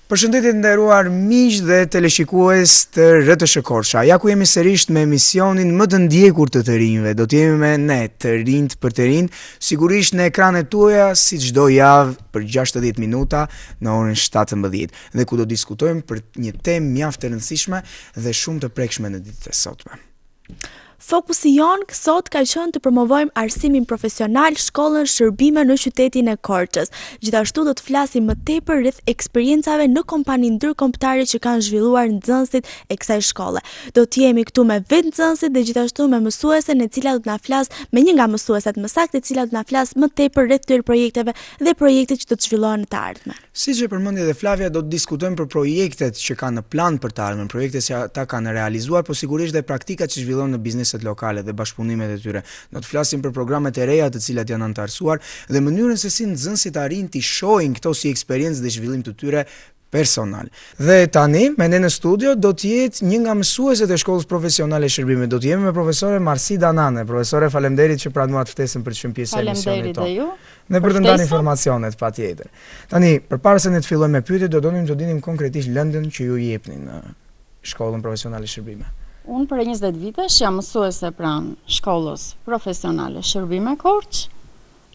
Përshëndetje të nderuar miq dhe teleshikues të RTS Korça. Ja ku jemi sërish me emisionin më të ndjekur të rinjve. Do të jemi me ne, të rinjt për të rinjt, sigurisht në ekranet tuaja si çdo javë për 60 minuta në orën 17 dhe ku do diskutojmë për një temë mjaft e rëndësishme dhe shumë të prekshme në ditët e sotme. Fokusi jonë sot ka qenë të promovojmë arsimin profesional, shkollën, shërbime në qytetin e Korçës. Gjithashtu do të flasim më tepër rreth eksperiencave në kompani ndërkombëtare që kanë zhvilluar nxënësit e kësaj shkolle. Do të jemi këtu me vetë nxënësit dhe gjithashtu me mësuesen e cila do të na flas me një nga mësueset më saktë, e cila do të na flas më tepër rreth këtyre projekteve dhe projektet që do të zhvillohen në të ardhmen. Siç e përmendi edhe Flavia, do të diskutojmë për projektet që kanë në plan për të ardhmen, projektet që ata kanë realizuar, por sigurisht dhe praktikat që zhvillohen në bizneset lokale dhe bashkëpunimet e tyre. Do të flasim për programet e reja të cilat janë antarësuar dhe mënyrën se si nxënësit arrin të shohin këto si eksperiencë dhe zhvillim të tyre personal. Dhe tani, me ne në studio do të jetë një nga mësueset e shkollës profesionale shërbime. Do të jemi me profesore Marsida Nane. Profesore, faleminderit që pranuat ftesën për të qenë pjesë e emisionit tonë. Faleminderit dhe ju. Ne për të ndarë informacionet patjetër. Tani, përpara se ne të fillojmë me pyetjet, do donim të dinim konkretisht lëndën që ju jepni në shkollën profesionale shërbime. Unë për 20 vitesh jam mësuese pranë shkollës profesionale shërbime Korçë.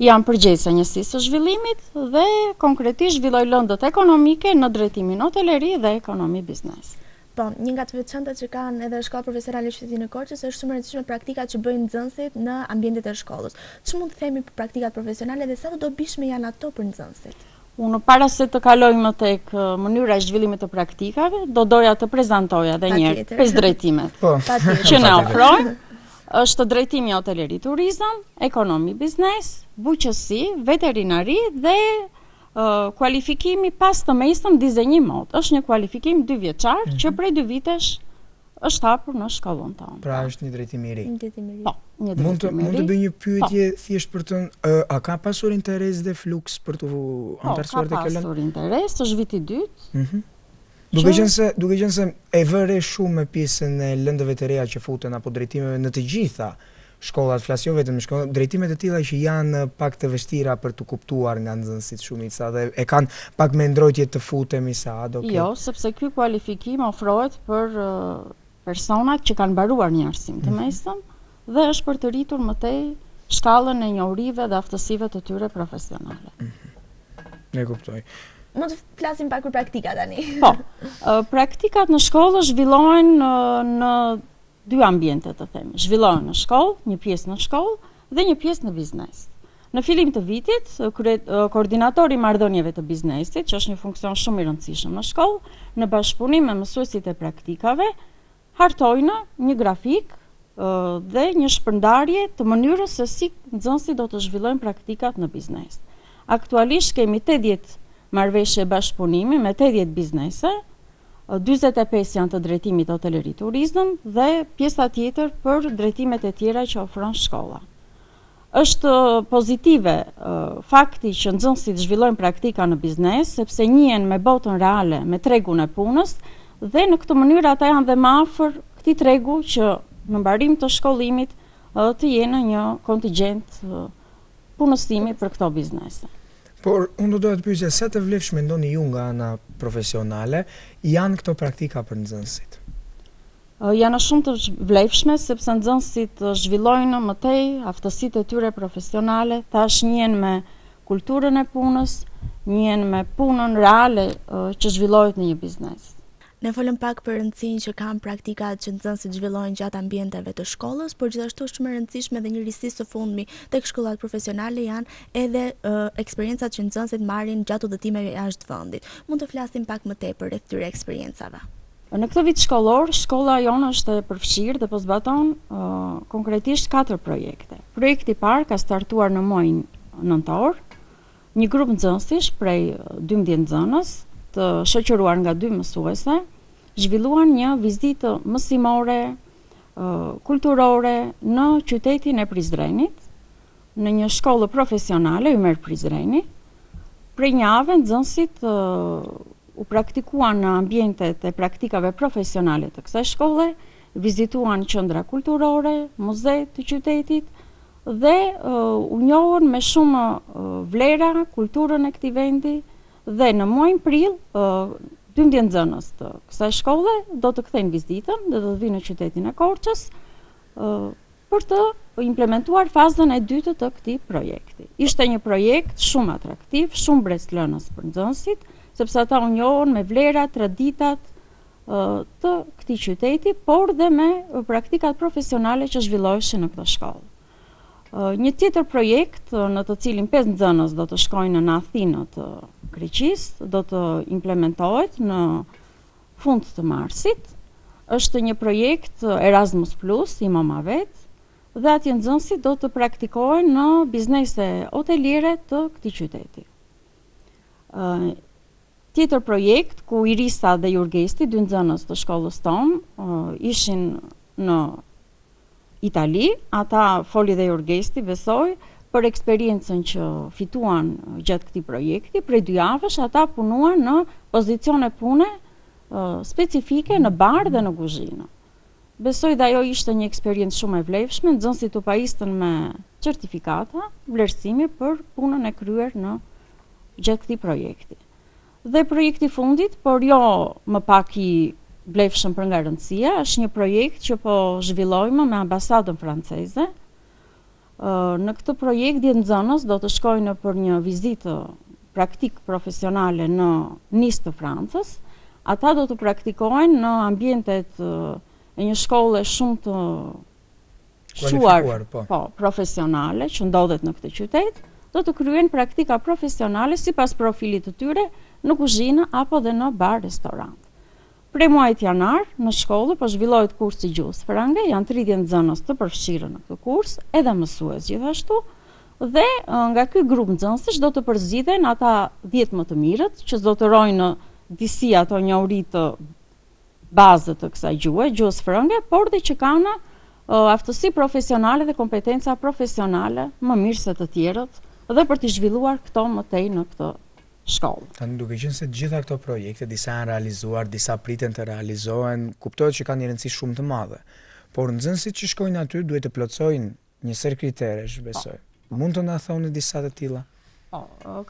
Jam përgjegjëse njësisë së zhvillimit dhe konkretisht zhvilloj lëndët ekonomike në drejtimin hoteleri dhe ekonomi biznes. Po, një nga të veçantat që kanë edhe shkolla profesionale e qytetit të Korçës është shumë e rëndësishme praktikat që bëjnë nxënësit në ambientet e shkollës. Ç'mund të themi për praktikat profesionale dhe sa të dobishme janë ato për nxënësit? Unë para se të kaloj më tek mënyra e zhvillimit të praktikave, do doja të prezantoja edhe një herë 5 drejtimet që ne ofrojmë. Është drejtimi hoteleri turizëm, ekonomi biznes, buqësi, veterinari dhe kualifikimi pas të mesëm dizenjim mod. Është një kualifikim 2 vjeçar që prej 2 vitesh është hapur në shkollën tonë. Pra është një drejtim i ri. Po, një drejtim i ri. Mund të bëj një pyetje thjesht për të a ka pasur interes dhe fluks për të antarësuar te kjo lëndë? Ka pasur interes, është viti i dytë. Duke qenë se e vëre shumë me pjesën e lëndëve të reja që futen apo drejtimeve në të gjitha shkollat, flas jo vetëm në shkolla, drejtimet e tilla që janë pak të vështira për të kuptuar nga nxënësit shumica dhe e kanë pak me ndrojtje të futemi sa do ke. Jo, sepse ky kualifikim ofrohet për personat që kanë mbaruar një arsim të mesëm dhe është për të rritur më tej shkallën e njohurive dhe aftësive të tyre profesionale. Ne kuptoj. Mund të flasim pak për praktika tani. Po, praktikat në shkollë zhvillohen në 2 ambiente të themi. Zhvillohen në shkollë, një pjesë në shkollë dhe një pjesë në biznes. Në fillim të vitit, koordinatori i marrëdhënieve të biznesit, që është një funksion shumë i rëndësishëm në shkollë, në bashkëpunim me mësuesit e praktikave, hartojnë një grafik dhe një shpërndarje të mënyrës se si nxënësit do të zhvillojnë praktikat në biznes. Aktualisht kemi 80 marrëveshje bashkëpunimi me 80 biznese, 45 janë të drejtimit hoteleri turizëm dhe pjesa tjetër për drejtimet e tjera që ofron shkolla. Është pozitive fakti që nxënësit zhvillojnë praktika në biznes, sepse njihen me botën reale, me tregun e punës dhe në këtë mënyrë ata janë dhe më afër këtij tregu që në mbarim të shkollimit të jenë një kontingjent punësimi për këto biznese. Por unë do doja të pyesja sa të vlefshme mendoni ju nga ana profesionale janë këto praktika për nxënësit? Janë shumë të vlefshme sepse nxënësit zhvillojnë më tej aftësitë e tyre profesionale, tash njihen me kulturën e punës, njihen me punën reale që zhvillohet në një biznes. Ne folëm pak për rëndësinë që kanë praktikat që nxënësit zhvillojnë gjatë ambienteve të shkollës, por gjithashtu është shumë e rëndësishme dhe një risi së fundmi tek shkollat profesionale janë edhe eksperiencat që nxënësit marrin gjatë udhëtimeve jashtë vendit. Mund të flasim pak më tepër rreth këtyre eksperiencave. Në këtë vit shkollor, shkolla jonë është e përfshirë dhe po zbaton konkretisht 4 projekte. Projekti i parë ka startuar në muajin nëntor. Një grup nxënësish prej 12 nxënës të shoqëruar nga 2 mësuese, zhvilluan një vizitë mësimore, kulturore në qytetin e Prizrenit, në një shkollë profesionale, Ymer Prizreni. Prej një javë nxënësit u praktikuan në ambientet e praktikave profesionale të kësaj shkolle, vizituan qendra kulturore, muze të qytetit dhe u njohën me shumë vlera kulturën e këtij vendi. Dhe në muajin prill 12 nxënës të kësaj shkolle do të kthejnë vizitën dhe do të vinë në qytetin e Korçës për të implementuar fazën e dytë të këtij projekti. Ishte një projekt shumë atraktiv, shumë brezlënës për nxënësit, sepse ata u njohën me vlerat, traditat të këtij qyteti, por dhe me praktikat profesionale që zhvilloheshin në këtë shkollë. Një tjetër projekt në të cilin 5 nxënës do të shkojnë në Athinë të Greqisë, do të implementohet në fund të marsit. Është një projekt Erasmus Plus i Momavet, dhe atje nxënësit do të praktikohen në biznese hoteliere të këtij qyteti. Tjetër projekt ku Irisa dhe Jurgesti, 2 nxënës të shkollës tonë, ishin në Itali. Ata foli dhe Jurgesti, besoj, për eksperiencën që fituan gjatë këtij projekti. Prej 2 javësh ata punuan në pozicione pune specifike në bar dhe në kuzhinë. Besoj dhe ajo ishte një eksperiencë shumë e vlefshme, nxënësit u pajisën me certifikata, vlerësimi për punën e kryer në gjatë këtij projekti. Dhe projekti fundit, por jo më pak i vlefshëm për nga rëndësia, është një projekt që po zhvillojmë me ambasadën franceze. Në këtë projekt 10 nxënës do të shkojnë për një vizitë praktik profesionale në Nice të Francës. Ata do të praktikohen në ambientet e një shkolle shumë të shuar, profesionale që ndodhet në këtë qytet, do të kryen praktika profesionale sipas profilit të tyre në kuzhinë apo dhe në bar restorant. Prej muajit janar në shkollë po zhvillohet kursi gjuhës frange, janë 30 nxënës të përfshirë në këtë kurs, edhe mësues gjithashtu, dhe nga ky grup nxënësish do të përzgjidhen ata 10 më të mirët që zotërojnë në disi ato njohuri të bazë të kësaj gjuhës frange, por dhe që kanë aftësi profesionale dhe kompetenca profesionale më mirë se të tjerët dhe për të zhvilluar këto më tej në këtë shkollë. Tani duke qenë se gjitha këto projekte, disa janë realizuar, disa priten të realizohen, kuptohet që kanë një rëndësi shumë të madhe. Por nxënësit që shkojnë aty duhet të plotësojnë një sër kriteresh, besoj. Mund të na thoni disa të tilla?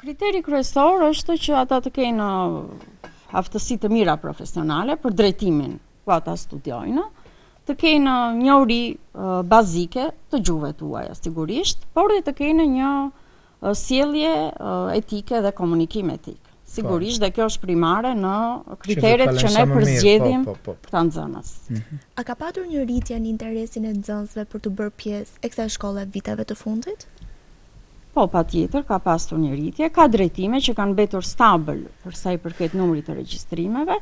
Kriteri kryesor është që ata të kenë aftësi të mira profesionale për drejtimin ku ata studiojnë, të kenë njohuri bazike të gjuhëve tuaja sigurisht, por dhe të kenë një sjellje etike dhe komunikim etik. Sigurisht dhe kjo është primare në kriteret që ne përzgjedhim këta nxënës. A ka patur një rritje në interesin e nxënësve për të bërë pjesë e kësaj shkolle viteve të fundit? Po, patjetër, ka pasur një rritje, ka drejtime që kanë mbetur stabil për sa i përket numrit të regjistrimeve,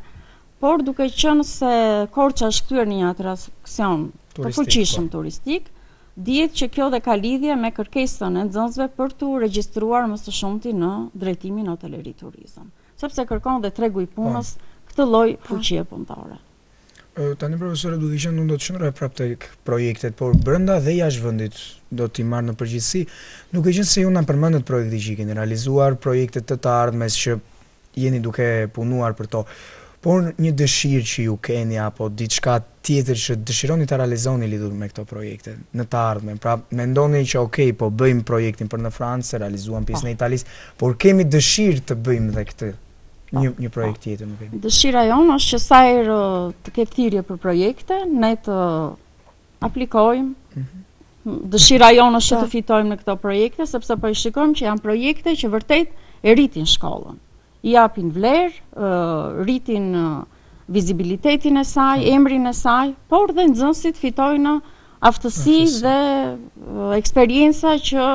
por duke qenë se Korça është kthyer në një atraksion të fuqishëm turistik, dihet që kjo dhe ka lidhje me kërkesën e nxënësve për të regjistruar më së shumti në drejtimin hoteleri turizëm, sepse kërkon dhe tregu i punës këtë lloj fuqie punëtore. Tani profesore, duke qenë unë do të shndroj prapë tek projektet, por brenda dhe jashtë vendit do t'i marr në përgjithësi, duke qenë se ju na përmendet projekti që keni realizuar, projektet të ardhmes që jeni duke punuar për to. Por një dëshirë që ju keni apo diçka tjetër që dëshironi ta realizoni lidhur me këto projekte në të ardhmen. Pra mendoni që okay, po bëjmë projektin për në Francë, realizuam pjesën e Italisë, por kemi dëshirë të bëjmë edhe këtë një projekt tjetër, nuk kemi. Dëshira jonë është që sa herë të ketë thirrje për projekte, ne të aplikojmë. Dëshira jonë është të fitojmë në këto projekte, sepse po i shikojmë që janë projekte që vërtet e rritin shkollën. I japin vlerë, rritin vizibilitetin e saj, emrin e saj, por dhe nxënësit fitojnë aftësi dhe eksperienca që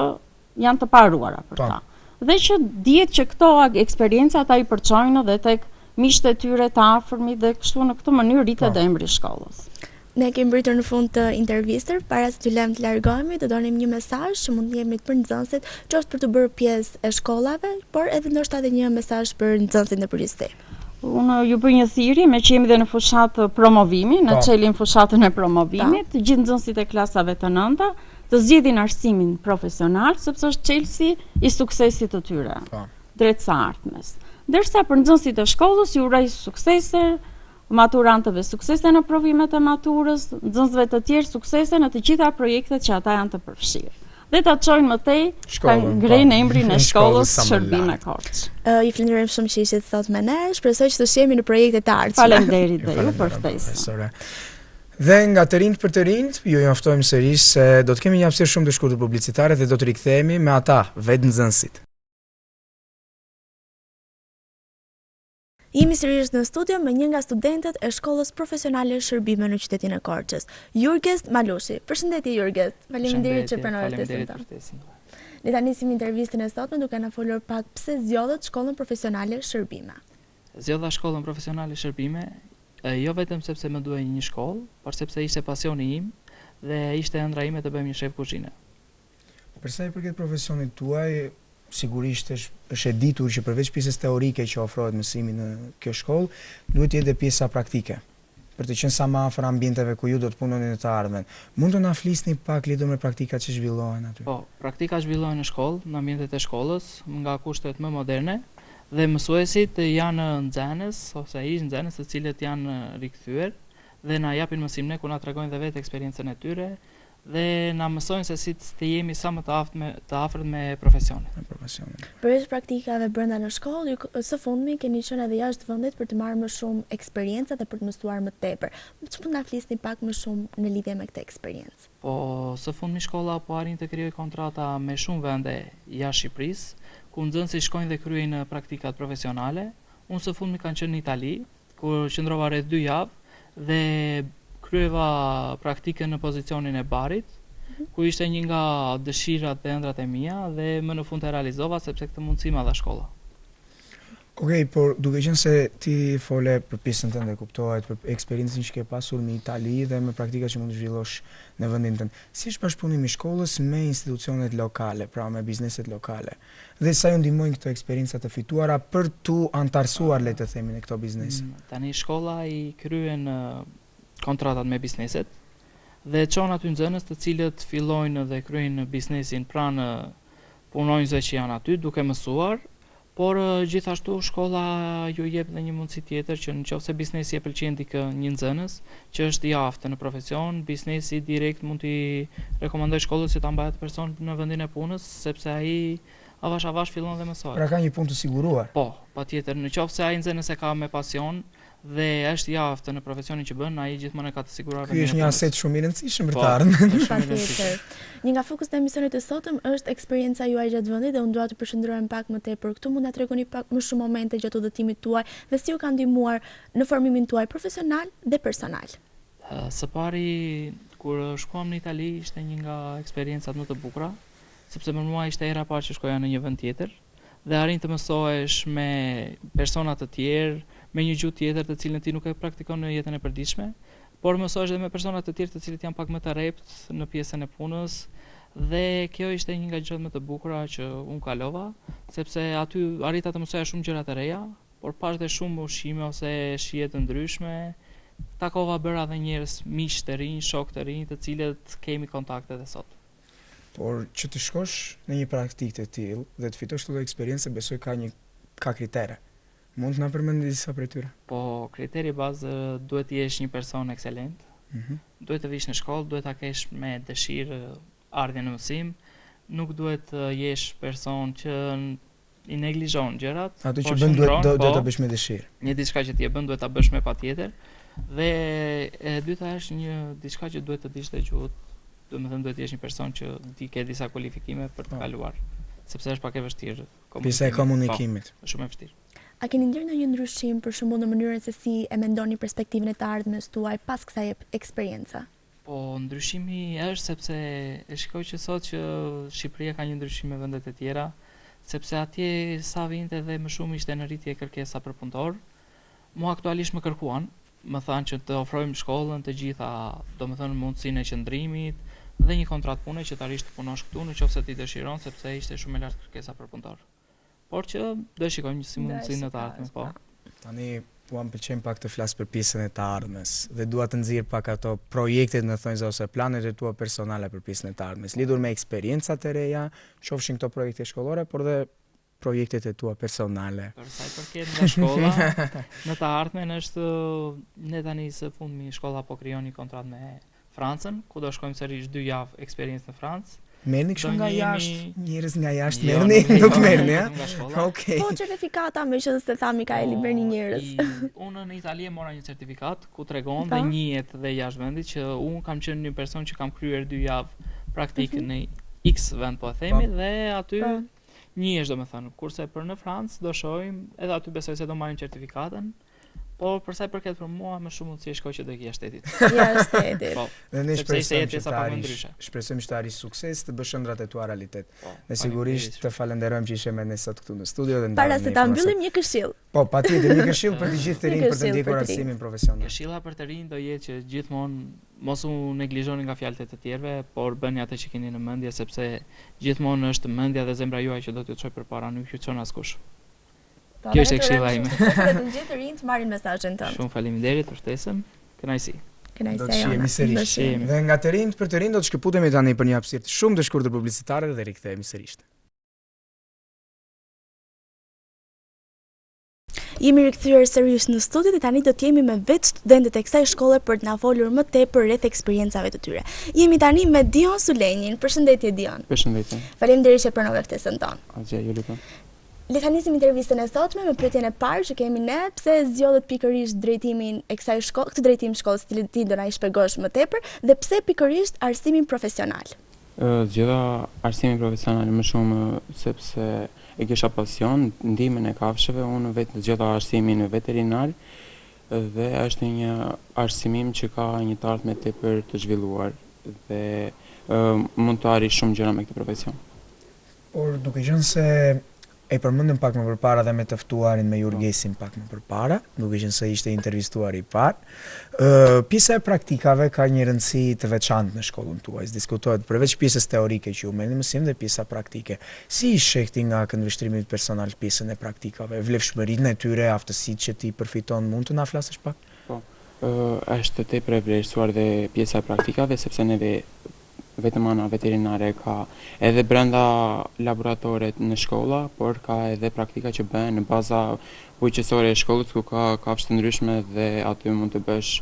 janë të paruara për ta. Dhe që dihet që këto eksperienca ata i përçojnë dhe tek miqtë e tyre të afërmit dhe kështu në këtë mënyrë rritet dhe emri i shkollës. Ne kemi mbritur në fund të intervistës, para se të lëmë të largohemi, të donim një mesazh që mund të jemi për nxënësit, qoftë për të bërë pjesë e shkollave, por edhe ndoshta edhe një mesazh për nxënësit në përgjithësi. Unë ju bëj një thirrje, me që jemi dhe në fushatë promovimi, në çelim fushatën e promovimit, të gjithë nxënësit e klasave të nënta të zgjidhin arsimin profesional, sepse është çelësi i suksesit të tyre drejt së ardhmes. Ndërsa për nxënësit e shkollës ju uroj suksese, maturantëve suksese në provimet e maturës, nxënësve të tjerë suksese në të gjitha projektet që ata janë të përfshirë. dhe ta çojnë më tej ta ngrejnë emrin e shkollës Shërbime Korç. I falenderojmë shumë që ishit sot me ne. Shpresoj që të shihemi në projekte të ardhshme. Faleminderit dhe ju për ftesën. Dhe nga të rinjt për të rinjt, ju njoftojmë sërish se do të kemi një hapësirë shumë të shkurtër publicitare dhe do të rikthehemi me ata, vetë nxënësit. Jemi sërish në studio me një nga studentët e Shkollës Profesionale Shërbime në qytetin e Korçës, Jurges Malushi. Përshëndetje Jurges. Faleminderit që pranove ftesën tonë. Ne tani nisim intervistën e sotme duke na folur pak pse zgjodhët Shkollën Profesionale Shërbime. Zgjodha Shkollën Profesionale Shërbime jo vetëm sepse më duhej një shkollë, por sepse ishte pasioni im dhe ishte ëndra ime të bëjmë një shef kuzhine. Për sa i përket profesionit tuaj, sigurisht është e ditur që përveç pjesës teorike që ofrohet mësimi në kjo shkollë, duhet të jetë edhe pjesa praktike. Për të qenë sa më afër ambienteve ku ju do të punoni në të ardhmen. Mund të na flisni pak lidhur me praktikat që zhvillohen aty? Po, praktika zhvillohen në shkollë, në ambientet e shkollës, nga kushtet më moderne dhe mësuesit janë nxënës ose ish nxënës të cilët janë rikthyer dhe na japin mësim ne ku na tregojnë dhe vetë eksperiencën e tyre dhe na mësojnë se si të jemi sa më të afërt me profesionin. Përveç praktikave brenda në shkollë, ju së fundmi keni qenë edhe jashtë vendit për të marrë më shumë eksperiencë dhe për të mësuar më tepër. Ç'mund na flisni pak më shumë në lidhje me këtë eksperiencë? Po, së fundmi shkolla po arrin të krijojë kontrata me shumë vende jashtë Shqipërisë, ku nxënësit shkojnë dhe kryejnë praktikat profesionale. Unë së fundmi kanë qenë në Itali, ku qëndrova rreth 2 javë dhe kryeva praktikën në pozicionin e barit, ku ishte një nga dëshirat dhe ëndrat e mia dhe më në fund e realizova sepse këtë mundësi ma dha shkolla. Okej, por duke qenë se ti fole për pjesën tënde, kuptohet për eksperiencën që ke pasur në Itali dhe me praktika që mund të zhvillosh në vendin tënd. Si është bashkëpunimi i shkollës me institucionet lokale, pra me bizneset lokale? Dhe sa ju ndihmojnë këto eksperienca të fituara për tu antarësuar, le të themi, në këto biznese? Tani shkolla i kryen kontratat me bizneset dhe çon aty nxënës të cilët fillojnë dhe kryejnë biznesin pranë punonjësve që janë aty duke mësuar, por gjithashtu shkolla ju jep dhe një mundësi tjetër që nëse biznesi e pëlqen një nxënës që është i aftë në profesion, biznesi direkt mund t'i rekomandoj shkollës që ta mbajë atë person në vendin e punës, sepse ai avash fillon dhe mësohet. Pra ka një punë të siguruar. Po, patjetër, nëse ai nxënës e ka me pasion dhe është i aftë në profesionin që bën, ai gjithmonë ka të siguruar. Ky është një aset shumë i rëndësishëm për të ardhmen. Patjetër. Një nga fokuset e emisionit të sotëm është eksperienca juaj gjatë vendit dhe unë dua të përshëndrojmë pak më tepër këtu. Mund na tregoni pak më shumë momente gjatë udhëtimit tuaj dhe si ju ka ndihmuar në formimin tuaj profesional dhe personal. Së pari kur shkuam në Itali ishte një nga eksperiencat më të bukura, sepse për mua ishte hera e parë që shkoja në një vend tjetër dhe arrin të mësohesh me persona të tjerë, me një gjuhë tjetër të cilën ti nuk e praktikon në jetën e përditshme, por mësohesh edhe me persona të tjerë të cilët janë pak më të rrept në pjesën e punës dhe kjo ishte një nga gjërat më të bukura që unë kalova, sepse aty arrita të mësoja shumë gjëra të reja, por pash dhe shumë ushqime ose shije të ndryshme. Takova bëra edhe njerëz miq të rinj, shok të rinj, të cilët kemi kontakte edhe sot. Por që të shkosh në një praktikë të tillë dhe të fitosh këtë eksperiencë, besoj ka kritere. Mund të na përmendni disa prej tyre? Po, kriteri bazë duhet të jesh një person ekselent. Duhet të vish në shkollë, duhet ta kesh me dëshirë ardhjen në mësim, nuk duhet të jesh person që i neglizhon gjërat. Ato që bën duhet ta bësh me dëshirë. Një diçka që ti e bën duhet ta bësh me patjetër. Dhe e dyta është një diçka që duhet të dish të gjuhët. Domethënë duhet të jesh një person që di ke disa kualifikime për të kaluar, sepse është pak e vështirë. Pjesa e komunikimit. Është shumë e vështirë. A keni ndjerë ndonjë ndryshim për shembull në mënyrën se si e mendoni perspektivën e të ardhmes tuaj pas kësaj eksperience? Po, ndryshimi është sepse e shikoj që sot që Shqipëria ka një ndryshim me vendet e tjera, sepse atje sa vinte dhe më shumë ishte në rritje kërkesa për punëtor. Mua aktualisht më kërkuan, më thanë që të ofrojmë shkollën të gjitha, domethënë mundësinë e qëndrimit dhe një kontratë pune që të arrish të punosh këtu nëse ti dëshiron, sepse ishte shumë e lartë kërkesa për punëtor. Por që do shikojmë si mundësinë në të ardhmen, po. Tani mua më pëlqen pak të flas për pjesën e të ardhmes dhe dua të nxjerr pak ato projektet në thonjza ose planet e tua personale për pjesën e të ardhmes, lidhur me eksperiencat e reja, qofshin këto projekte shkollore, por dhe projektet e tua personale. Për sa i përket nga shkolla, në të ardhmen është ne tani së fundmi shkolla po krijon një kontratë me Francën, ku do shkojmë sërish 2 javë eksperiencë në Francë. Merrni kështu nga jashtë, njerëz nga jashtë Jo, merrni, nuk merrni, ha? nga shkolla. Okej. Po certifikata me që se tha Mikaeli merrni njerëz. Unë në Itali e mora një certifikat ku tregon Pa. dhe njihet dhe jashtë vendit që unë kam qenë një person që kam kryer 2 javë praktikë në X vend po e themi dhe aty Po. njihesh domethënë. Kurse për në Francë do shohim, edhe aty besoj se do marrim certifikatën. Po për sa i përket për mua më shumë mundësi e shkoj që do ikja shtetit. Ja shtetit. Po. Dhe ne Sepse ishte shpresojmë jetë që sa të pak më arish, ndryshe. shpresojmë që të arish sukses, të bësh ëndrat e tua realitet. Po. Dhe sigurisht të falenderojmë që ishe me ne sot këtu në studio dhe Para ndarëm se një ta informacion. mbyllim një këshill. Po, patjetër një këshill për të gjithë të Një rinj për të këshill ndjekur për të rinjt. arsimin profesional. Këshilla për të rinj do jetë që gjithmonë mos u neglizhoni nga fjalët e të tjerëve, por bëni atë që keni në mendje sepse gjithmonë është mendja dhe zemra juaj që do t'ju çojë përpara, nuk ju çon askush. Kjo është e këshilla ime. Dhe të gjithë të rinjt marrin mesazhin tënd. Shumë faleminderit për ftesën. Kënaqësi. Do të shihemi sërish. Shihemi. Dhe nga të rinjt për të rinj do të shkëputemi tani për një hapësirë shumë të shkurtër publicitare dhe rikthehemi sërish. Jemi rikthyer sërish në studio dhe tani do të jemi me vetë studentët e kësaj shkolle për të na folur më tepër rreth eksperiencave të tyre. Jemi tani me Dion Sulejnin. Përshëndetje Dion. Përshëndetje. Faleminderit që pranove ftesën tonë. Asgjë, ju lutem. Le ta nisim intervistën e sotme me pyetjen e parë që kemi ne, pse zgjodhet pikërisht drejtimin e kësaj shkolle, këtë drejtim shkollës të ti do na i shpjegosh më tepër dhe pse pikërisht arsimin profesional. Zgjodha arsimin profesional më shumë sepse e kisha pasion, ndihmën e kafshëve, unë vetë zgjodha arsimin veterinar dhe është një arsimim që ka një të ardhmë tepër të zhvilluar dhe mund të arrish shumë gjëra me këtë profesion. Por duke qenë se e përmendëm pak më përpara dhe me të ftuarin me Jurgesin pak më përpara, duke qenë se ishte intervistuari i parë. Pjesa e praktikave ka një rëndësi të veçantë në shkollën tuaj. Diskutohet përveç pjesës teorike që ju merrni mësim dhe pjesa praktike. Si i shehti nga këndvështrimi personal pjesën e praktikave, vlefshmërinë e tyre, aftësitë që ti përfiton, mund të na flasësh pak? Po. Është tepër e vlerësuar dhe pjesa e praktikave sepse neve vetëm ana veterinare ka edhe brenda laboratoret në shkolla, por ka edhe praktika që bëhen në baza bujqësore e shkollës ku ka kafshë të ndryshme dhe aty mund të bësh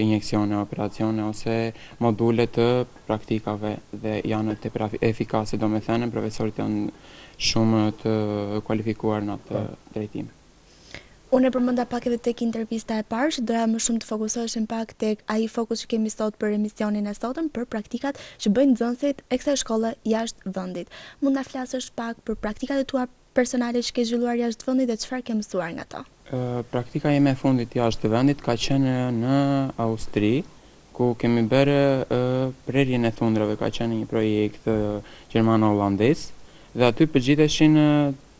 injeksione, operacione ose module të praktikave dhe janë tepër efikase, domethënë profesorët janë shumë të kualifikuar në atë drejtim. Unë e përmenda pak edhe tek intervista e parë që doja më shumë të fokusoheshim pak tek ai fokus që kemi sot për emisionin e sotëm për praktikat që bëjnë nxënësit e kësaj shkolle jashtë vendit. Mund na flasësh pak për praktikat e tua personale që ke zhvilluar jashtë vendit dhe çfarë ke mësuar nga to? Praktika ime e fundit jashtë vendit ka qenë në Austri, ku kemi bërë prerjen e thundrave, ka qenë një projekt gjermano-holandez dhe aty përgjitheshin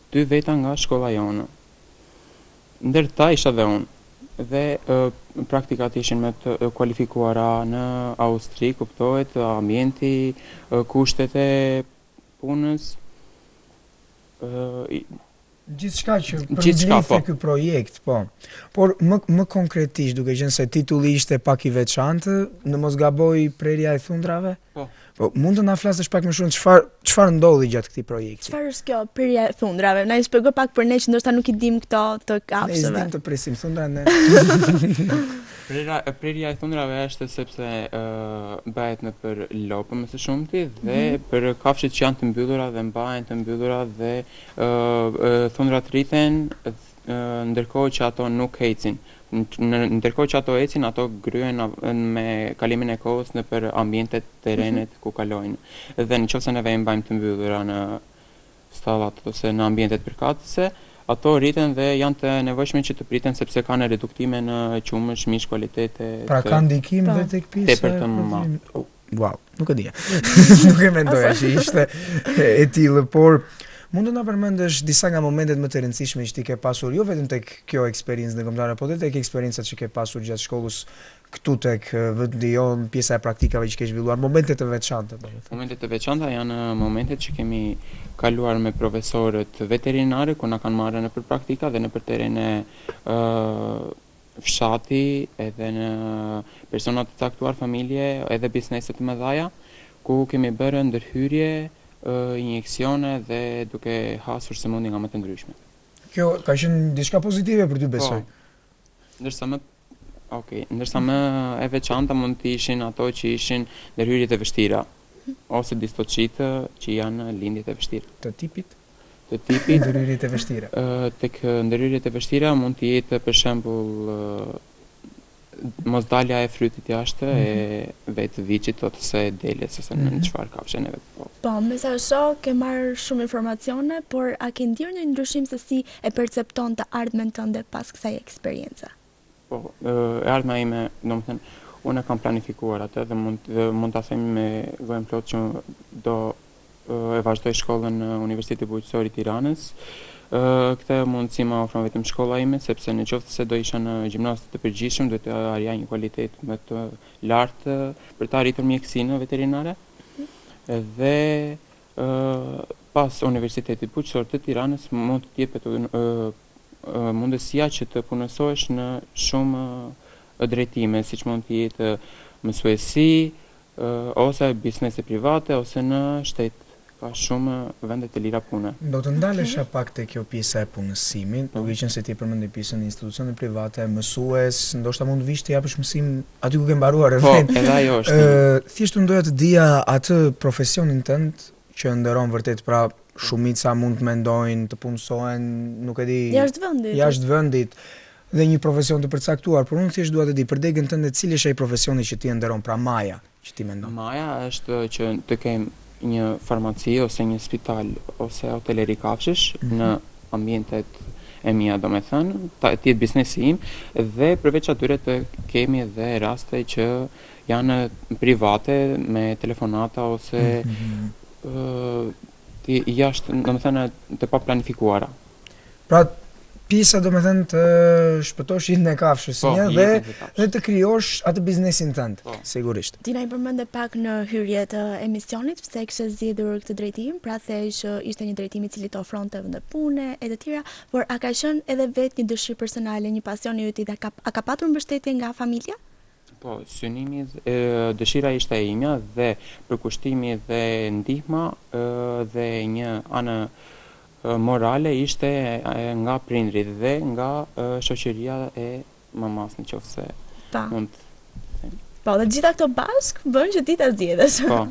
2 veta nga shkolla jonë. Ndër ta isha dhe unë dhe praktikat ishin me të kualifikuara në Austri, kuptohet ambienti, kushtet e punës, Gjithçka që përmbledh ky projekt, po. Por më konkretisht, duke qenë se titulli ishte pak i veçantë, në mos gaboj prerja e thundrave? Po. Po, mund të na flasësh pak më shumë çfarë ndodhi gjatë këtij projekti? Çfarë është kjo prerja e thundrave? Na i shpjego pak për ne që ndoshta nuk i dim këto të kafshëve. Ne dim të presim thundra ne. Prerja e thundrave është sepse bëhet në për lopë më së shumti dhe për kafshët që janë të mbyllura dhe mbahen të mbyllura dhe thundrat rriten ndërkohë që ato nuk ecin. Ndërkohë që ato ecin, ato gryen me kalimin e kohës në për ambientet terrenet ku kalojnë. Dhe nëse neve i mbajmë të mbyllura në stallat ose në ambientet përkatëse, ato rriten dhe janë të nevojshme që të priten sepse kanë reduktime në qumësh, mish, kualitete. Pra ka ndikim dhe tek pjesa tepër të madhe. Wow, nuk e dija. Nuk e mendoja që ishte e tillë, por mund të na përmendesh disa nga momentet më të rëndësishme që ti ke pasur, jo vetëm tek kjo eksperiencë ndërkombëtare, por edhe tek eksperiencat që ke pasur gjatë shkollës këtu tek vendi jon, pjesa e praktikave që ke zhvilluar, momente të veçanta, domethënë. Momentet të veçanta janë momentet që kemi kaluar me profesorët veterinare ku na kanë marrë në për praktika dhe në për terrene fshati, edhe në persona të caktuar, familje, edhe biznese të mëdha, ku kemi bërë ndërhyrje, injeksione dhe duke hasur sëmundje nga më të ndryshme. Kjo ka qenë diçka pozitive për ty, besoj. Ndërsa më e veçanta mund të ishin ato që ishin ndërhyrjet e vështira. ose distoqitë që janë lindjet e vështira. Të tipit, Të tipit, ndërhyrjet e vështira. tek ndërhyrjet e vështira mund të jetë për shembull mosdalja e frytit jashtë e vetë viçit ose delës ose në çfarë kafshë neve. Po, me sa shoh ke marrë shumë informacione, por a ke ndjerë një ndryshim se si e percepton të ardhmen tënde pas kësaj eksperience? Po, e ardhma ime, domethënë, unë e kam planifikuar atë dhe mund ta them me gojën plot që do e vazhdoj shkollën në Universitetin Bujqësor i Tiranës. Këtë mundësi ma ofron vetëm shkolla ime, sepse në qoftë se do isha në gjimnaz të përgjithshëm, do të arja një kualitet më të lartë për të arritur mjekësinë veterinare. Dhe pas Universitetit Bujqësor të Tiranës mund të jepet mundësia që të punësohesh në shumë drejtime, siç mund të jetë mësuesi, ose biznese private, ose në shtet. Ka shumë vende të lira pune. Do të ndalesha pak te kjo pjesa e punësimit, duke qenë se ti përmendi pjesën e institucione private, mësues, ndoshta mund vish të japësh mësim aty ku ke mbaruar Po, edhe ajo është. Thjesht unë doja të dija atë profesionin tënd që ndëron vërtet, pra shumica mund të mendojnë të punësohen, nuk e di, jashtë vendit dhe një profesion të përcaktuar, por unë thjesht dua të di për degën tënde cili është ai profesioni që ti ndëron, pra maja, që ti mendon. Maja është që të kem një farmaci ose një spital ose hoteleri kafshësh në ambientet e mia, domethënë, të jetë biznesi im dhe përveç atyre të kemi edhe raste që janë private me telefonata ose jashtë, domethënë, të pa planifikuara. Pra pjesa domethënë të shpëtosh jetën e kafshës dhe të krijosh atë biznesin tënd, sigurisht. Ti na i përmende pak në hyrje të emisionit pse kishe zgjedhur këtë drejtim, pra se që ishte një drejtim i cili të ofronte vende pune e të tjera, por a ka qenë edhe vetë një dëshirë personale, një pasion i yt, a ka patur mbështetje nga familja? Po, synimi, dëshira ishte e imja dhe përkushtimi dhe ndihma dhe një anë morale ishte nga prindrit dhe nga shoqëria e mamas, në qoftë se mund të them. Po, dhe gjitha këto bashk bën që ti ta zgjedhësh. Po.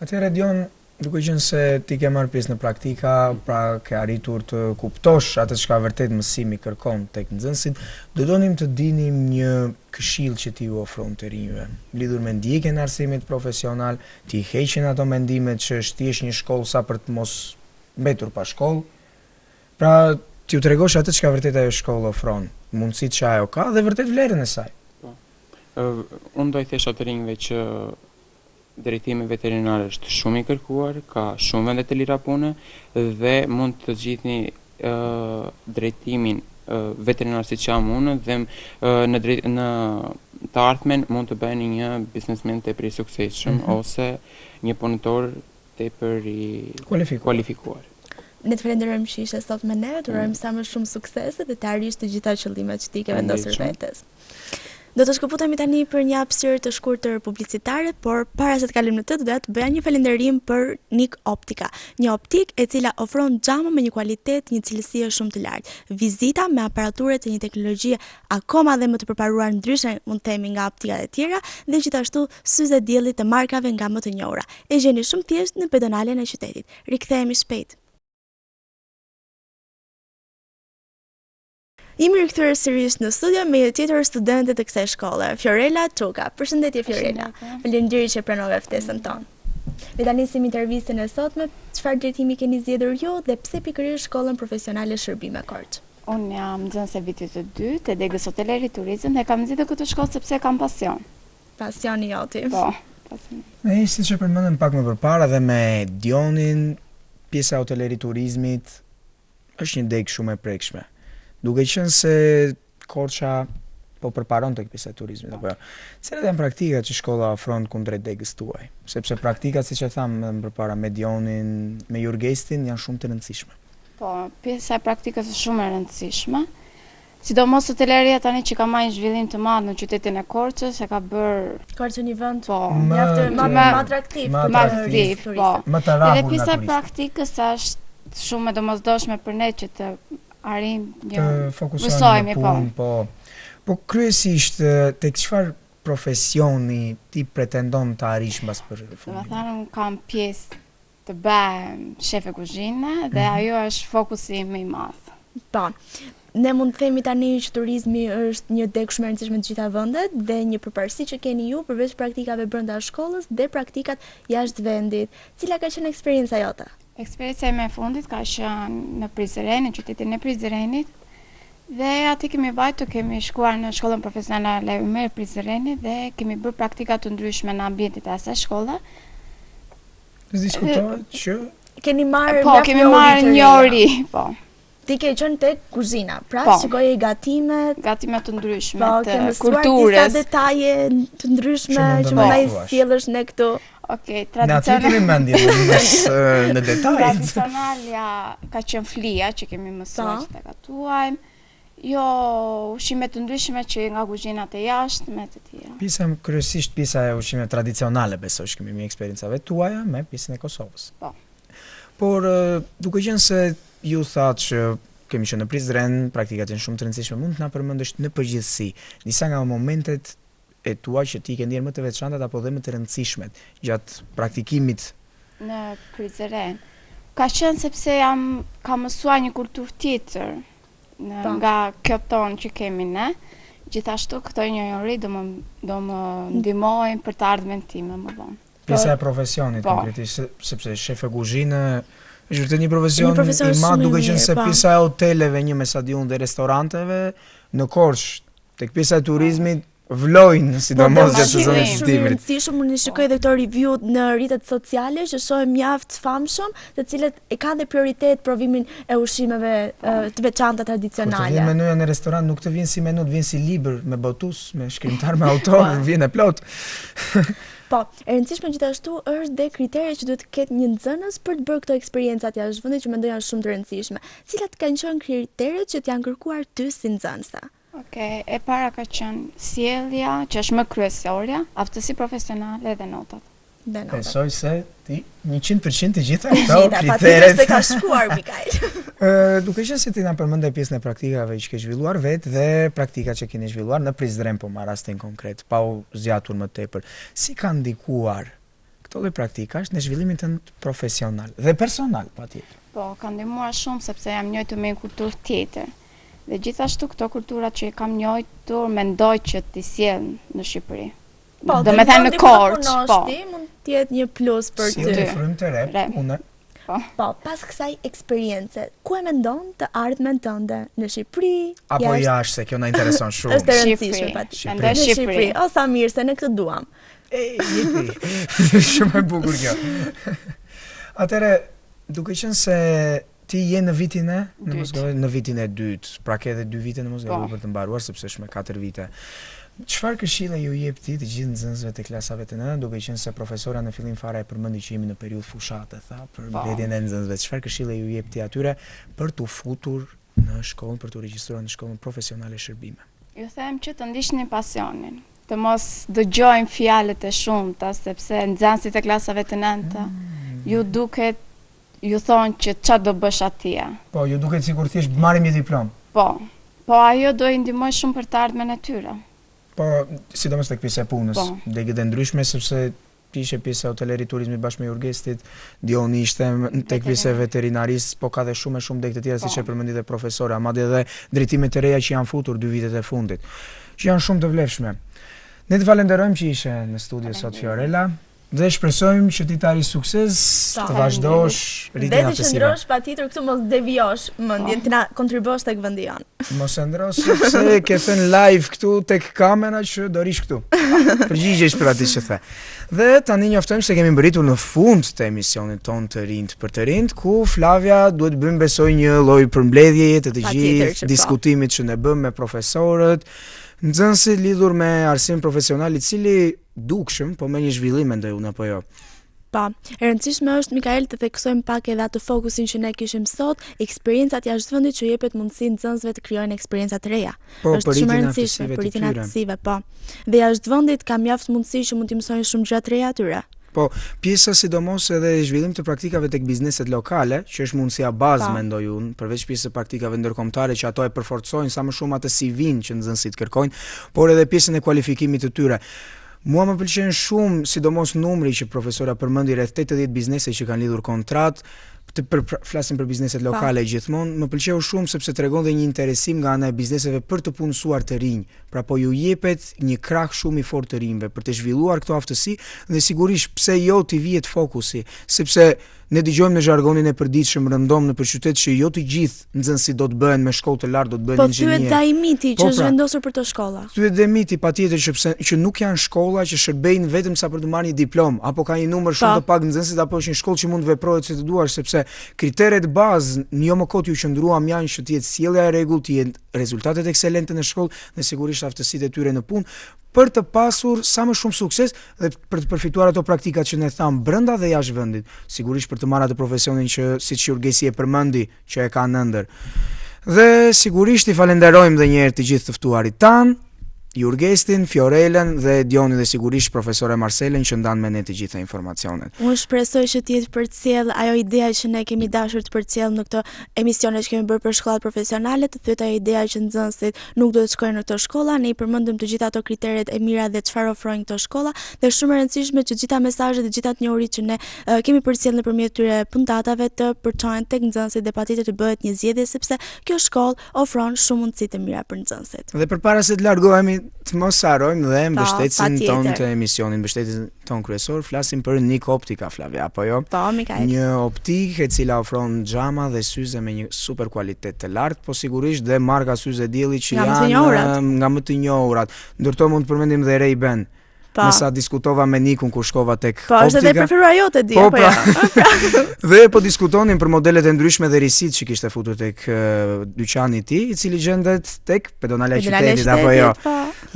Atëherë Dion, duke qenë se ti ke marrë pjesë në praktika, pra ke arritur të kuptosh atë çka vërtet mësimi kërkon tek nxënësit, do donim të dinim një këshill që ti u ofron të rinjve, lidhur me ndjekjen e arsimit profesional, ti heqin ato mendimet që është një shkollë sa për të mos mbetur pa shkollë, pra t'ju tregosh atë çka vërtet ajo shkollë ofron, mundësitë që ajo ka dhe vërtet vlerën e saj. Po. Unë do i thesha të rinjve që drejtimi veterinar është shumë i kërkuar, ka shumë vende të lira pune dhe mund të zgjidhni drejtimin veterinar siç jam unë dhe në të ardhmen mund të bëheni një biznesmen tepër i suksesshëm ose një punëtor tepër i kualifikuar. Ne të falenderojmë që ishe sot me ne, të urojmë sa më shumë suksese dhe të arrish të gjitha qëllimet që ti ke vendosur vetes. Do të shkëputemi tani për një hapësirë të shkurtër publicitare, por para se të kalojmë në të, doja të bëja një falënderim për Nik Optika, një optik e cila ofron xhama me një kualitet, një cilësi shumë të lartë. Vizita me aparaturë të një teknologjie akoma dhe më të përparuar ndryshe mund të themi nga optikat e tjera dhe gjithashtu syze dielli të markave nga më të njohura. E gjeni shumë thjesht në pedonalen e qytetit. Rikthehemi shpejt. Jemi rikthyer sërish në studio me një tjetër studente të kësaj shkolle, Fiorella Tuka. Përshëndetje Fiorella. Faleminderit që pranove ftesën tonë. Le ta nisim intervistën e sotme. Çfarë drejtimi keni zgjedhur ju dhe pse pikërisht shkollën profesionale Shërbime Korç? Unë jam nxënëse vitit të dytë e degës hoteleri turizëm dhe kam zgjedhur këtë shkollë sepse kam pasion. Pasioni joti. Po, pasion. Ne siç e përmendëm pak më përpara dhe me Dionin, pjesa e hoteleri turizmit është një degë shumë e prekshme. Duke qenë se Korça po përparon tek pjesa e turizmit apo jo. Cilat janë praktikat që shkolla ofron kundrejt degës tuaj? Sepse praktikat, siç e thamë më përpara, me Dionin, me Jurgestin janë shumë të rëndësishme. Po, pjesa e praktikës është shumë e rëndësishme. Sidomos hoteleria tani që ka marrë një zhvillim të madh në qytetin e Korçës, e ka bërë Korçë një vend mjaft më atraktiv, po. Më të rrahur. Edhe pjesa e praktikës është shumë e domosdoshme për ne që të arrim të fokusohemi në punë, po kryesisht tek çfarë profesioni ti pretendon të arish mbas për Do të fundit? thënë, unë kam pjesë të bëhem shefe kuzhine dhe ajo është fokusi më i madh. Po. Ne mund të themi tani që turizmi është një degë shumë e rëndësishme të gjitha vendet dhe një përparësi që keni ju përveç praktikave brenda shkollës dhe praktikat jashtë vendit. Cila ka qenë eksperjenca jote? Eksperjenca ime e fundit ka qenë në Prizren, në qytetin e Prizrenit. Dhe aty kemi vajtur, kemi shkuar në shkollën profesionale Umer Prizreni dhe kemi bërë praktika të ndryshme në ambientit e asaj shkolle. Diskutohet që Keni marrë Po, kemi marrë një ori, po. Ti ke qenë tek kuzhina, pra Po. shikoje gatimet, Gatime të ndryshme po, të ke mësuar disa kulturës. detaje të ndryshme Që mund të që na më i thuash. sjellësh ne këtu. Okej, në aty kemi mendje në detaj. tradicionalja ka qenë flia që kemi mësuar Po. që të gatuajmë. Jo ushqime të ndryshme që nga kuzhinat e jashtme të tjera. Pisa kryesisht pisa e ushqimeve tradicionale besoj që kemi me eksperiencave tuaja me pjesën e Kosovës. Po. Por duke qenë se ju thatë që kemi qenë në Prizren, praktikat janë shumë të rëndësishme, mund të na përmendësh në përgjithësi disa nga momentet e tua që ti ke ndjerë më të veçantat apo dhe më të rëndësishmet gjatë praktikimit? Në Prizren. Ka qenë sepse kam mësuar një kulturë tjetër Po. nga kjo tonë që kemi ne. Gjithashtu këto njëri do më ndihmojnë për të ardhmen time më vonë. Pjesa e profesionit Po. konkretisht, sepse shefe kuzhine është vërtet një profesion profesion i madh shumë i duke qenë mirë, se po. pjesa e hoteleve, një me stadium dhe restoranteve në Korçë, tek pjesa e turizmit vlojnë, sidomos gjatë sezonit të Shumë i dimrit. rëndësishëm, unë shikoj edhe këto review në rrjetet sociale që shohin mjaft famshëm, të cilët e kanë dhe prioritet provimin e ushqimeve të veçanta Kur të vjen tradicionale. menuja në restorant nuk të vjen si menu, të vjen si libër me botus, me shkrimtar me autor, vjen e plot. Po, e rëndësishme gjithashtu është dhe kriterjet që duhet të ketë një nxënës për të bërë këto eksperiencat jashtë vendit që mendoj janë shumë të rëndësishme. Cilat kanë qenë kriteret që t'janë kërkuar ty si nxënëse? Okej, e para ka qenë sjellja, që është më kryesorja, aftësi profesionale dhe notat. Dhe notat. Besoj se ti 100% të gjitha Të këto gjitha, patjetër kriteret. se ka shkuar Mikael. Duke qenë se ti na përmendë pjesën e praktikave që ke zhvilluar vetë dhe praktikat që keni zhvilluar në Prizren, po marr rastin konkret, pa u zgjatur më tepër. Si kanë ndikuar këto lloj praktikash në zhvillimin tënd profesional dhe personal, patjetër? Po, ka ndihmuar shumë sepse jam njëjtur me një kulturë tjetër. Dhe gjithashtu këto kulturat që i kam njëjtur mendoj që t'i sjell në Shqipëri. Po, Do me thënë në Korçë, po. mund të jetë një plus për Si ty. një frymë të re, Re. unë Po, pas kësaj eksperience, ku e mendon të ardhmen tënde? Në Shqipëri? apo jashtë, se kjo na intereson shumë. Është e Shqipëri. rëndësishme patjetër. Mendoj Në Shqipëri. O sa mirë se ne këtë duam. Jepi. Shumë e bukur kjo. Atëre, duke qenë se ti je në vitin e, në Dytë. mos gaboj, në vitin e dytë, pra ke edhe 2 vite në mos gaboj Po. për të mbaruar sepse është me 4 vite. Çfarë këshille ju jep ti të gjithë nxënësve të klasave të nëna, duke qenë se profesora në fillim fare e përmendi që jemi në periudhë fushate, tha, për Po. mbledhjen e nxënësve. Çfarë këshille ju jep ti atyre për t'u futur në shkollën, për t'u regjistruar në shkollën profesionale shërbime? Ju them që të ndiqni pasionin, të mos dëgjojnë fjalët e shumta, sepse nxënësit e klasave të nënta ju duket ju thonë që ç'a do bësh atje. Po, ju duket sikur thjesht marrim një diplom. Po ajo do i ndihmoj shumë për të ardhmen e tyre. Po, sidomos tek pjesa e punës, Po. degët e ndryshme sepse ti ishe pjesa e hoteleri turizmit bashkë me Jurgestit, Dioni ishte tek pjesa e veterinarisë, po ka dhe shumë degë të tjera Po. siç e përmendi dhe profesora, madje edhe drejtimet e reja që janë futur 2 vitet e fundit, që janë shumë të vlefshme. Ne të falenderojmë që ishe në studio sot Fiorella dhe shpresojmë që ti të arrish sukses, Po. të vazhdosh Dhe rritjen të aftësive. qëndrosh patjetër këtu mos devijosh mendjen, të na kontribuosh tek vendi jon. Mos e ndro sepse ke thënë live këtu tek kamera që do rish këtu. Përgjigjesh për atë që the. Dhe tani njoftojmë se kemi mbërritur në fund të emisionit ton të rinjt për të rinjt, ku Flavia duhet bëjmë besoj një lloj përmbledhjeje të Patjetër që gjithë po. diskutimit që ne bëm me profesorët, nxënësit lidhur me arsim profesional i cili dukshëm, po me një zhvillim mendoj unë apo jo. Po, e rëndësishme është Mikael të theksojmë pak edhe atë fokusin që ne kishim sot, eksperiencat jashtë vendit që jepet mundësi nxënësve të krijojnë eksperienca të reja. Po, Është për shumë e rritjen e rëndësishme aftësive për të rritjen e tyre. aftësive, po. Dhe jashtë vendit ka mjaft mundësi që mund t'i mësojnë shumë gjëra të reja atyre. po pjesa sidomos edhe zhvillim të praktikave tek bizneset lokale, që është mundësia bazë mendoj unë, përveç pjesës së praktikave ndërkombëtare që ato e përforcojnë sa më shumë atë CV-n që nxënësit kërkojnë, por edhe pjesën e kualifikimit të tyre. Mua më pëlqen shumë, sidomos numri që profesora përmendi, rreth 80 biznese që kanë lidhur kontratë, flasim për bizneset lokale gjithmonë, më pëlqeu shumë sepse tregon dhe një interesim nga ana e bizneseve për të punësuar të rinj. Pra po ju jepet një krah shumë i fortë të rinjve për të zhvilluar këto aftësi dhe sigurisht pse jo t'i vihet fokusi, sepse ne dëgjojmë në zhargonin e përditshëm rëndom në qytet që jo të gjithë nxënësit do të bëhen me shkollë të lartë, do të bëhen inxhinier. Po thyet Daimiti që është vendosur për të shkolla. Thyet Daimiti patjetër që nuk janë shkolla që shërbejnë vetëm sa për të marrë një diplomë, apo ka një numër shumë të pak nxënësit, apo është një shkollë që mund të veprojë si të duar, sepse kriteret bazë në jo më kot ju qëndruam janë që të jetë sjellja e rregullt, të jenë rezultatet ekselente në shkollë dhe sigurisht aftësitë e tyre në punë, për të pasur sa më shumë sukses dhe për të përfituar ato praktikat që ne tham brenda dhe jashtë vendit, sigurisht për të marrë atë profesionin që siç Jurgesi e përmendi që e ka në ëndër. Dhe sigurisht i falenderojmë edhe një herë të gjithë të ftuarit tan, Jurgestin, Fiorelën dhe Dionin dhe sigurisht profesore Marcelën që ndan me ne të gjitha informacionet. Unë shpresoj që të jetë përcjell ajo ideja që ne kemi dashur të përcjell në këtë emisione që kemi bërë për shkollat profesionale, të thyet ajo ideja që nxënësit nuk do të shkojnë në këto shkolla, ne i përmendëm të gjitha ato kriteret e mira dhe çfarë ofrojnë këto shkolla, dhe shumë e rëndësishme që gjitha mesazhet dhe gjitha të njohurit që ne kemi përcjell nëpërmjet këtyre puntatave të përçohen tek nxënësit dhe patjetër të bëhet një zgjedhje sepse kjo shkollë ofron shumë mundësi të mira për nxënësit. Dhe përpara se të largohemi të mos harrojmë dhe mbështetësin ton të emisionin, mbështetësin ton kryesor, flasim për Nik Optika, Flavia, apo jo? Po, Mikael. Një optikë e cila ofron xhama dhe syze me një super kualitet të lartë, po sigurisht dhe marka syze dielli që janë nga më të njohurat. Ndërto mund të përmendim dhe Ray-Ban. Me sa diskutova me Nikun kur shkova tek Optika. Po, është edhe preferuar jote di apo jo? Dhe po diskutonin për modelet e ndryshme dhe risit që kishte futur tek dyqani i tij, i cili gjendet tek Pedonala e qytetit apo jo.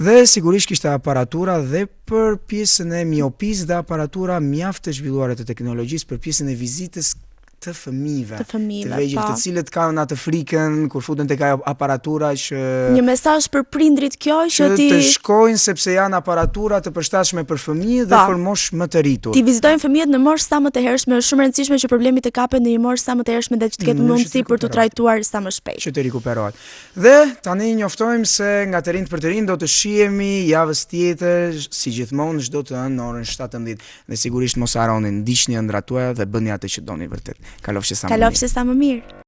Dhe sigurisht kishte aparatura dhe për pjesën e miopisë dhe aparatura mjaft të zhvilluara të teknologjisë për pjesën e vizitës të fëmijëve, të vegjël, të cilët kanë atë frikën kur futen tek ajo aparatura që një mesazh për prindrit kjo që të shkojnë sepse janë aparatura të përshtatshme për fëmijë dhe për moshë më të rritur. Ti vizitojnë fëmijët në moshë sa më të hershme, është shumë e rëndësishme që problemi të kapet në një moshë sa më të hershme dhe që të ketë mundësi për të trajtuar sa më shpejt. Që të rikuperohet. Dhe tani njoftojmë se nga të rinjt për të rinj do të shihemi javës tjetër, si gjithmonë çdo të hënë në orën 17. Dhe sigurisht mos harroni ndiqni ëndrat tuaja dhe bëni atë që doni vërtet. Kalofshi sa më mirë.